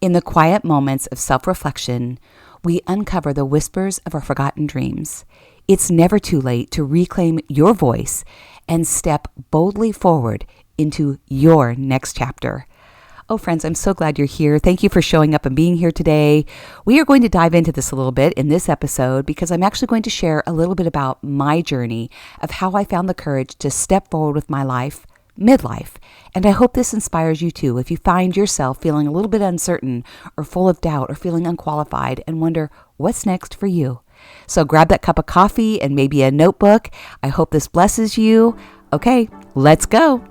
In the quiet moments of self-reflection, we uncover the whispers of our forgotten dreams. It's never too late to reclaim your voice and step boldly forward into your next chapter. Oh, friends, I'm so glad you're here. Thank you for showing up and being here today. We are going to dive into this a little bit in this episode because I'm actually going to share a little bit about my journey of how I found the courage to step forward with my life, midlife. And I hope this inspires you too. If you find yourself feeling a little bit uncertain or full of doubt or feeling unqualified and wonder what's next for you. So grab that cup of coffee and maybe a notebook. I hope this blesses you. Okay, let's go.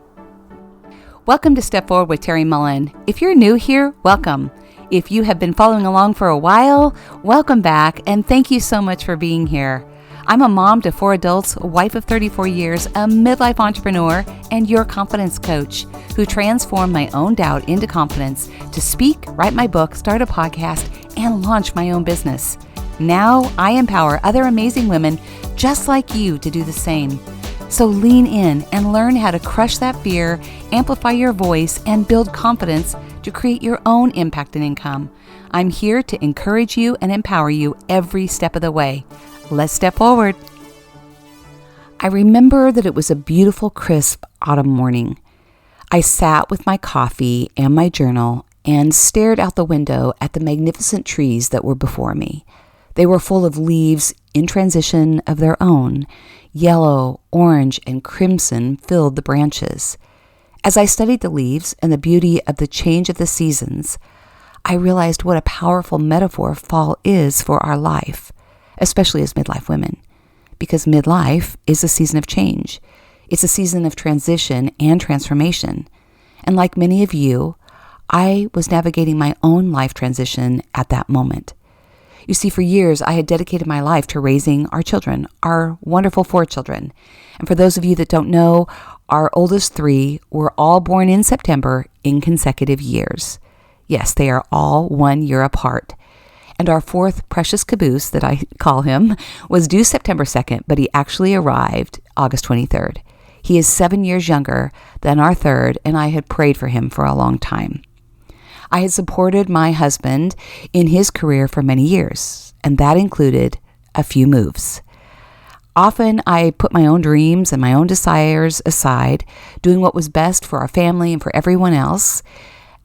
Welcome to Step Forward with Terry Mullen. If you're new here, welcome. If you have been following along for a while, welcome back, and thank you so much for being here. I'm a mom to 4 adults, a wife of 34 years, a midlife entrepreneur, and your confidence coach who transformed my own doubt into confidence to speak, write my book, start a podcast, and launch my own business. Now I empower other amazing women just like you to do the same. So lean in and learn how to crush that fear, amplify your voice, and build confidence to create your own impact and income. I'm here to encourage you and empower you every step of the way. Let's step forward. I remember that it was a beautiful, crisp autumn morning. I sat with my coffee and my journal and stared out the window at the magnificent trees that were before me. They were full of leaves in transition of their own. Yellow, orange, and crimson filled the branches. As I studied the leaves and the beauty of the change of the seasons, I realized what a powerful metaphor fall is for our life, especially as midlife women, because midlife is a season of change. It's a season of transition and transformation. And like many of you, I was navigating my own life transition at that moment. You see, for years, I had dedicated my life to raising our children, our wonderful 4 children. And for those of you that don't know, our oldest 3 were all born in September in consecutive years. Yes, they are all 1 year apart. And our 4th precious caboose, that I call him, was due September 2nd, but he actually arrived August 23rd. He is 7 years younger than our 3rd, and I had prayed for him for a long time. I had supported my husband in his career for many years, and that included a few moves. Often I put my own dreams and my own desires aside, doing what was best for our family and for everyone else,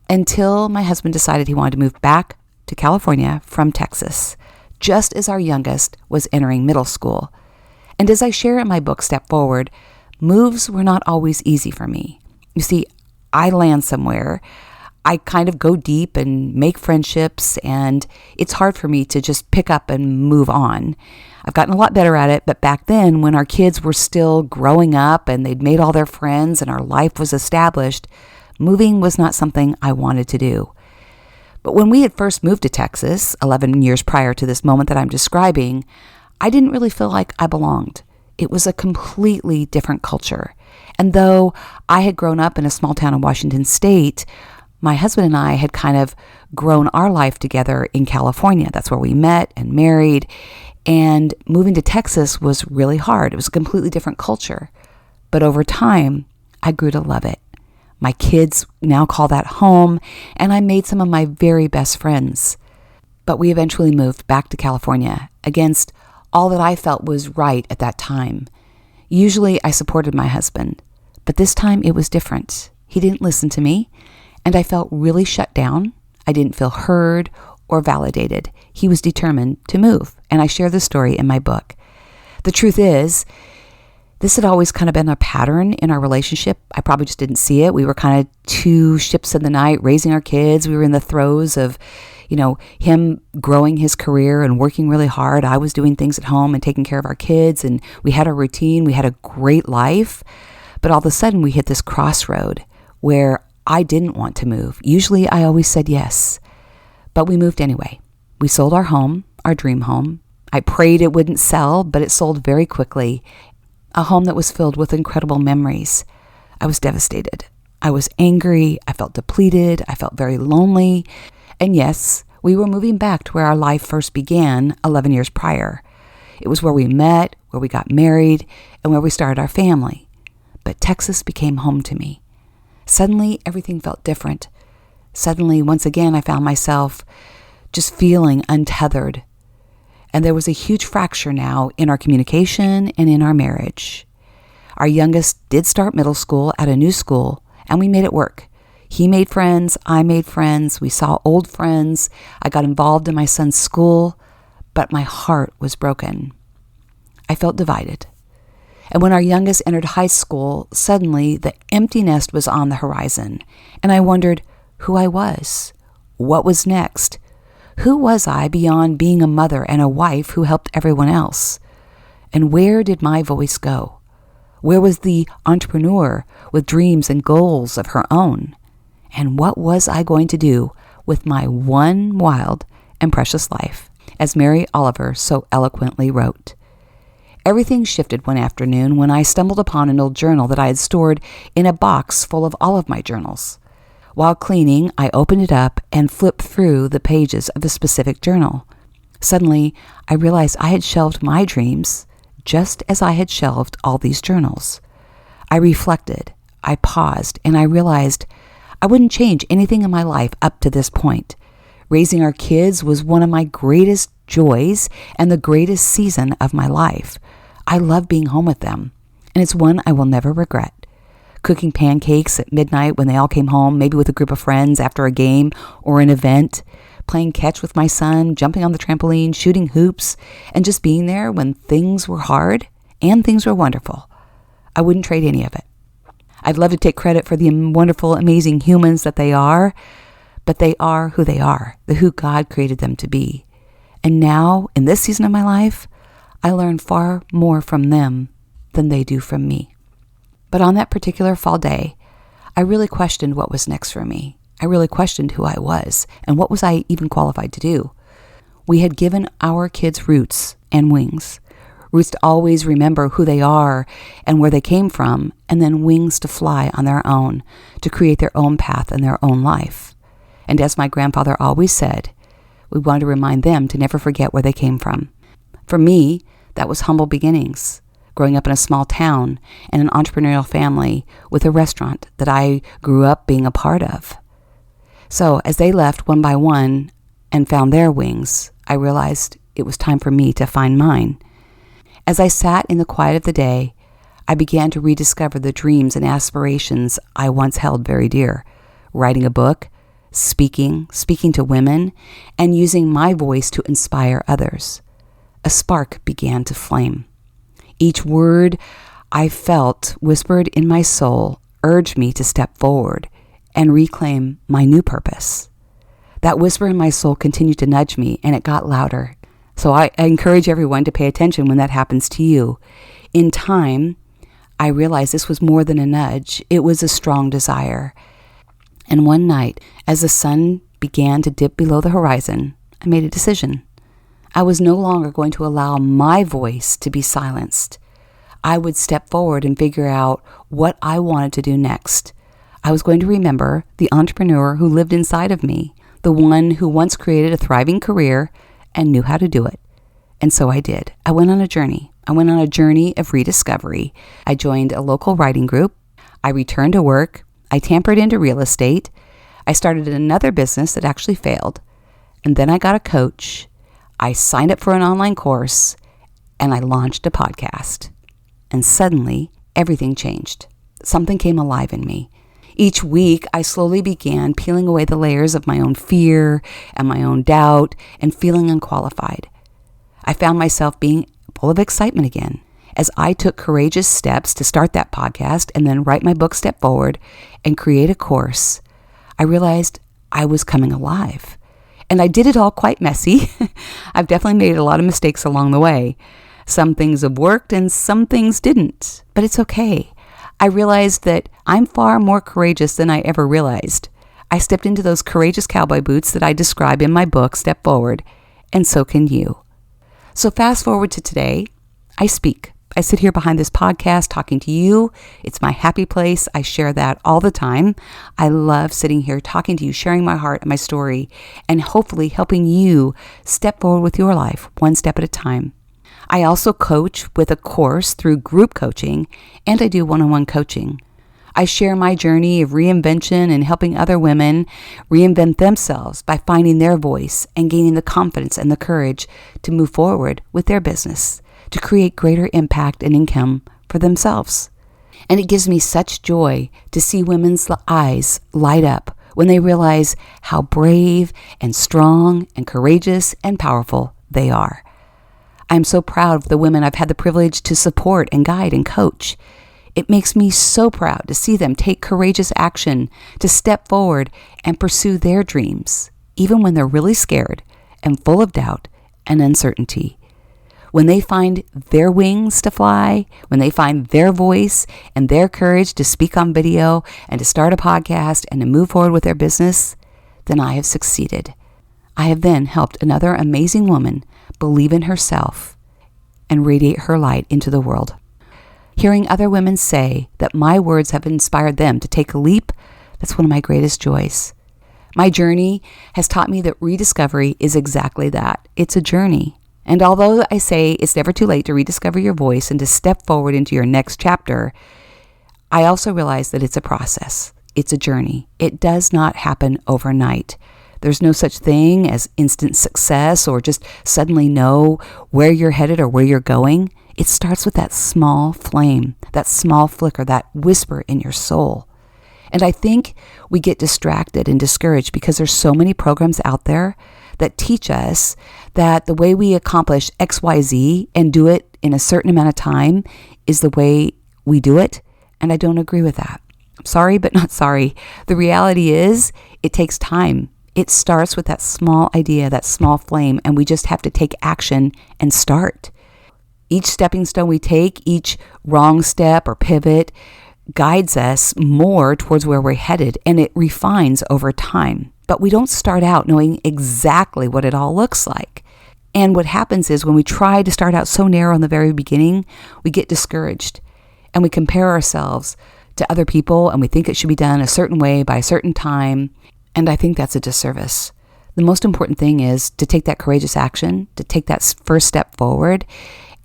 until my husband decided he wanted to move back to California from Texas, just as our youngest was entering middle school. And as I share in my book, Step Forward, moves were not always easy for me. You see, I land somewhere, I kind of go deep and make friendships, and it's hard for me to just pick up and move on. I've gotten a lot better at it, but back then when our kids were still growing up and they'd made all their friends and our life was established, moving was not something I wanted to do. But when we had first moved to Texas, 11 years prior to this moment that I'm describing, I didn't really feel like I belonged. It was a completely different culture. And though I had grown up in a small town in Washington State, my husband and I had kind of grown our life together in California. That's where we met and married. And moving to Texas was really hard. It was a completely different culture. But over time, I grew to love it. My kids now call that home, and I made some of my very best friends. But we eventually moved back to California against all that I felt was right at that time. Usually I supported my husband, but this time it was different. He didn't listen to me. And I felt really shut down. I didn't feel heard or validated. He was determined to move, and I share this story in my book. The truth is, this had always kind of been a pattern in our relationship. I probably just didn't see it. We were kind of 2 ships in the night, raising our kids. We were in the throes of, him growing his career and working really hard. I was doing things at home and taking care of our kids, and we had a routine. We had a great life. But all of a sudden, we hit this crossroad where I didn't want to move. Usually I always said yes, but we moved anyway. We sold our home, our dream home. I prayed it wouldn't sell, but it sold very quickly. A home that was filled with incredible memories. I was devastated. I was angry. I felt depleted. I felt very lonely. And yes, we were moving back to where our life first began 11 years prior. It was where we met, where we got married, and where we started our family. But Texas became home to me. Suddenly, everything felt different. Suddenly, once again, I found myself just feeling untethered. And there was a huge fracture now in our communication and in our marriage. Our youngest did start middle school at a new school, and we made it work. He made friends, I made friends, we saw old friends, I got involved in my son's school, but my heart was broken. I felt divided. And when our youngest entered high school, suddenly the empty nest was on the horizon, and I wondered who I was. What was next? Who was I beyond being a mother and a wife who helped everyone else? And where did my voice go? Where was the entrepreneur with dreams and goals of her own? And what was I going to do with my one wild and precious life, as Mary Oliver so eloquently wrote? Everything shifted one afternoon when I stumbled upon an old journal that I had stored in a box full of all of my journals. While cleaning, I opened it up and flipped through the pages of a specific journal. Suddenly, I realized I had shelved my dreams just as I had shelved all these journals. I reflected, I paused, and I realized I wouldn't change anything in my life up to this point. Raising our kids was one of my greatest joys and the greatest season of my life. I love being home with them, and it's one I will never regret. Cooking pancakes at midnight when they all came home, maybe with a group of friends after a game or an event, playing catch with my son, jumping on the trampoline, shooting hoops, and just being there when things were hard and things were wonderful. I wouldn't trade any of it. I'd love to take credit for the wonderful, amazing humans that they are, but they are who they are, who God created them to be. And now, in this season of my life, I learn far more from them than they do from me. But on that particular fall day, I really questioned what was next for me. I really questioned who I was and what was I even qualified to do. We had given our kids roots and wings. Roots to always remember who they are and where they came from, and then wings to fly on their own, to create their own path and their own life. And as my grandfather always said, we wanted to remind them to never forget where they came from. For me, that was humble beginnings, growing up in a small town and an entrepreneurial family with a restaurant that I grew up being a part of. So as they left one by one and found their wings, I realized it was time for me to find mine. As I sat in the quiet of the day, I began to rediscover the dreams and aspirations I once held very dear. Writing a book, speaking to women, and using my voice to inspire others. A spark began to flame. Each word I felt whispered in my soul urged me to step forward and reclaim my new purpose. That whisper in my soul continued to nudge me, and it got louder. So I encourage everyone to pay attention when that happens to you. In time, I realized this was more than a nudge. It was a strong desire. And one night, as the sun began to dip below the horizon, I made a decision. I was no longer going to allow my voice to be silenced. I would step forward and figure out what I wanted to do next. I was going to remember the entrepreneur who lived inside of me, the one who once created a thriving career and knew how to do it. And so I did. I went on a journey. I went on a journey of rediscovery. I joined a local writing group. I returned to work. I tampered into real estate. I started another business that actually failed. And then I got a coach. I signed up for an online course, and I launched a podcast. And suddenly, everything changed. Something came alive in me. Each week, I slowly began peeling away the layers of my own fear and my own doubt and feeling unqualified. I found myself being full of excitement again. As I took courageous steps to start that podcast and then write my book Step Forward and create a course, I realized I was coming alive. And I did it all quite messy. I've definitely made a lot of mistakes along the way. Some things have worked and some things didn't, but it's okay. I realized that I'm far more courageous than I ever realized. I stepped into those courageous cowboy boots that I describe in my book, Step Forward, and so can you. So fast forward to today, I speak. I sit here behind this podcast talking to you. It's my happy place. I share that all the time. I love sitting here talking to you, sharing my heart and my story, and hopefully helping you step forward with your life one step at a time. I also coach with a course through group coaching, and I do one-on-one coaching. I share my journey of reinvention and helping other women reinvent themselves by finding their voice and gaining the confidence and the courage to move forward with their business, to create greater impact and income for themselves. And it gives me such joy to see women's eyes light up when they realize how brave and strong and courageous and powerful they are. I'm so proud of the women I've had the privilege to support and guide and coach. It makes me so proud to see them take courageous action to step forward and pursue their dreams, even when they're really scared and full of doubt and uncertainty. When they find their wings to fly, when they find their voice and their courage to speak on video and to start a podcast and to move forward with their business, then I have succeeded. I have then helped another amazing woman believe in herself and radiate her light into the world. Hearing other women say that my words have inspired them to take a leap, that's one of my greatest joys. My journey has taught me that rediscovery is exactly that. It's a journey. And although I say it's never too late to rediscover your voice and to step forward into your next chapter, I also realize that it's a process. It's a journey. It does not happen overnight. There's no such thing as instant success or just suddenly know where you're headed or where you're going. It starts with that small flame, that small flicker, that whisper in your soul. And I think we get distracted and discouraged because there's so many programs out there that teach us that the way we accomplish XYZ and do it in a certain amount of time is the way we do it. And I don't agree with that. I'm sorry, but not sorry. The reality is it takes time. It starts with that small idea, that small flame, and we just have to take action and start. Each stepping stone we take, each wrong step or pivot guides us more towards where we're headed, and it refines over time. But we don't start out knowing exactly what it all looks like. And what happens is when we try to start out so narrow in the very beginning, we get discouraged and we compare ourselves to other people and we think it should be done a certain way by a certain time. And I think that's a disservice. The most important thing is to take that courageous action, to take that first step forward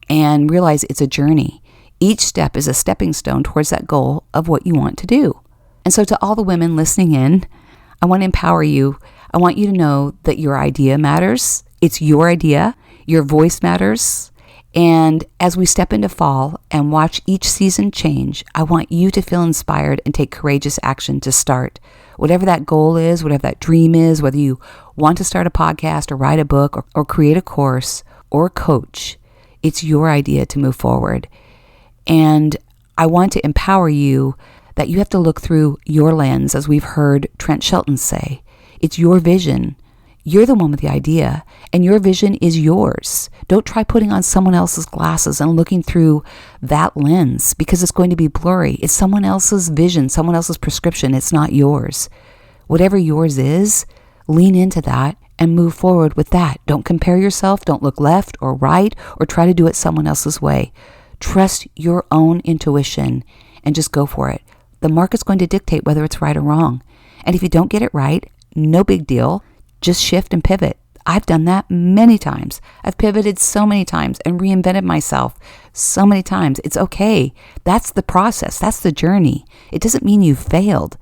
and realize it's a journey. Each step is a stepping stone towards that goal of what you want to do. And so to all the women listening in, I want to empower you. I want you to know that your idea matters. It's your idea. Your voice matters. And as we step into fall and watch each season change, I want you to feel inspired and take courageous action to start. Whatever that goal is, whatever that dream is, whether you want to start a podcast or write a book or create a course or coach, it's your idea to move forward. And I want to empower you that you have to look through your lens, as we've heard Trent Shelton say. It's your vision. You're the one with the idea, and your vision is yours. Don't try putting on someone else's glasses and looking through that lens because it's going to be blurry. It's someone else's vision, someone else's prescription. It's not yours. Whatever yours is, lean into that and move forward with that. Don't compare yourself. Don't look left or right or try to do it someone else's way. Trust your own intuition and just go for it. The market's going to dictate whether it's right or wrong. And if you don't get it right, no big deal. Just shift and pivot. I've done that many times. I've pivoted so many times and reinvented myself so many times. It's okay. That's the process. That's the journey. It doesn't mean you failed.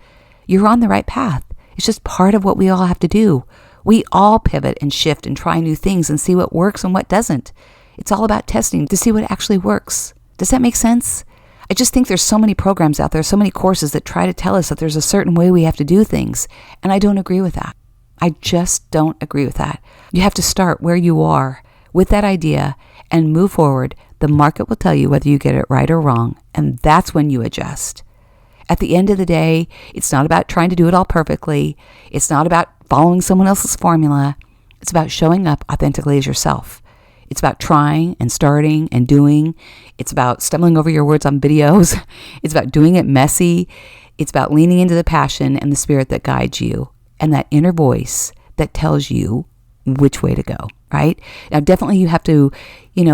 You're on the right path. It's just part of what we all have to do. We all pivot and shift and try new things and see what works and what doesn't. It's all about testing to see what actually works. Does that make sense? I just think there's so many programs out there, so many courses that try to tell us that there's a certain way we have to do things. And I don't agree with that. I just don't agree with that. You have to start where you are with that idea and move forward. The market will tell you whether you get it right or wrong. And that's when you adjust. At the end of the day, it's not about trying to do it all perfectly. It's not about following someone else's formula. It's about showing up authentically as yourself. It's about trying and starting and doing. It's about stumbling over your words on videos. It's about doing it messy. It's about leaning into the passion and the spirit that guides you and that inner voice that tells you which way to go, right? Now, definitely you have to,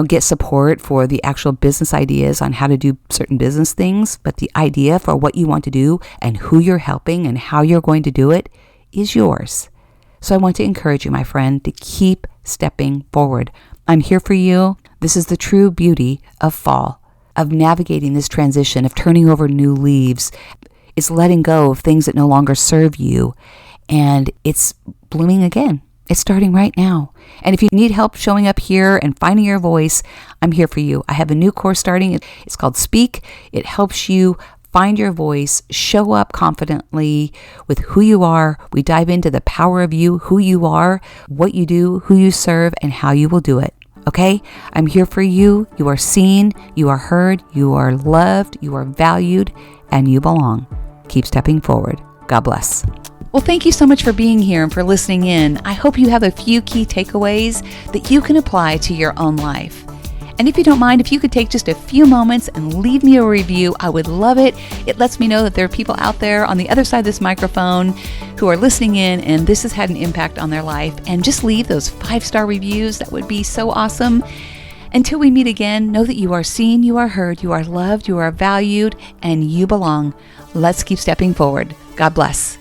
get support for the actual business ideas on how to do certain business things, but the idea for what you want to do and who you're helping and how you're going to do it is yours. So I want to encourage you, my friend, to keep stepping forward. I'm here for you. This is the true beauty of fall, of navigating this transition, of turning over new leaves. It's letting go of things that no longer serve you, and it's blooming again. It's starting right now. And if you need help showing up here and finding your voice, I'm here for you. I have a new course starting. It's called Speak. It helps you find your voice, show up confidently with who you are. We dive into the power of you, who you are, what you do, who you serve, and how you will do it. Okay? I'm here for you. You are seen, you are heard, you are loved, you are valued, and you belong. Keep stepping forward. God bless. Well, thank you so much for being here and for listening in. I hope you have a few key takeaways that you can apply to your own life. And if you don't mind, if you could take just a few moments and leave me a review, I would love it. It lets me know that there are people out there on the other side of this microphone who are listening in and this has had an impact on their life. And just leave those 5-star reviews. That would be so awesome. Until we meet again, know that you are seen, you are heard, you are loved, you are valued, and you belong. Let's keep stepping forward. God bless.